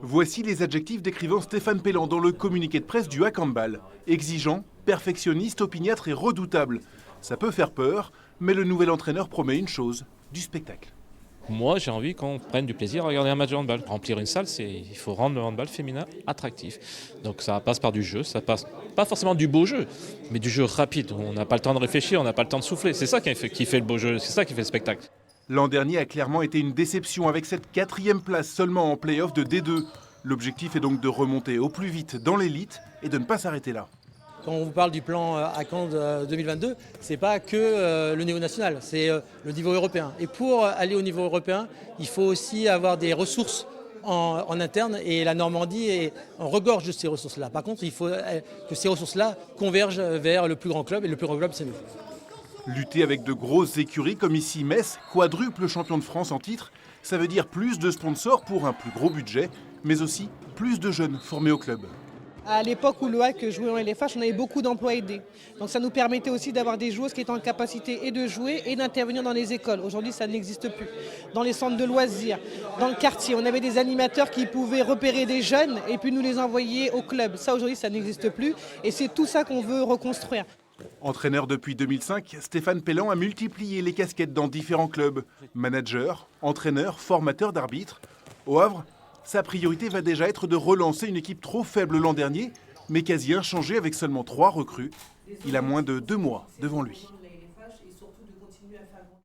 Voici les adjectifs décrivant Stéphane Pelland dans le communiqué de presse du HAC Handball. Exigeant, perfectionniste, opiniâtre et redoutable. Ça peut faire peur, mais le nouvel entraîneur promet une chose, du spectacle. Moi, j'ai envie qu'on prenne du plaisir à regarder un match de handball. Remplir une salle, il faut rendre le handball féminin attractif. Donc ça passe par du jeu, ça passe pas forcément du beau jeu, mais du jeu rapide. On n'a pas le temps de réfléchir, on n'a pas le temps de souffler. C'est ça qui fait le beau jeu, c'est ça qui fait le spectacle. L'an dernier a clairement été une déception avec cette 4e place seulement en play-off de D2. L'objectif est donc de remonter au plus vite dans l'élite et de ne pas s'arrêter là. Quand on vous parle du plan ACAN 2022, ce n'est pas que le niveau national, c'est le niveau européen. Et pour aller au niveau européen, il faut aussi avoir des ressources en interne et la Normandie regorge de ces ressources-là. Par contre, il faut que ces ressources-là convergent vers le plus grand club et le plus grand club, c'est nous. Lutter avec de grosses écuries comme ici Metz, quadruple champion de France en titre, ça veut dire plus de sponsors pour un plus gros budget, mais aussi plus de jeunes formés au club. À l'époque où le HAC jouait en LFH, on avait beaucoup d'emplois aidés. Donc ça nous permettait aussi d'avoir des joueuses qui étaient en capacité et de jouer et d'intervenir dans les écoles. Aujourd'hui, ça n'existe plus. Dans les centres de loisirs, dans le quartier, on avait des animateurs qui pouvaient repérer des jeunes et puis nous les envoyer au club. Ça, aujourd'hui, ça n'existe plus et c'est tout ça qu'on veut reconstruire. Entraîneur depuis 2005, Stéphane Pelland a multiplié les casquettes dans différents clubs. Manager, entraîneur, formateur d'arbitres. Au Havre, sa priorité va déjà être de relancer une équipe trop faible l'an dernier, mais quasi inchangée avec seulement 3 recrues. Il a moins de 2 mois devant lui.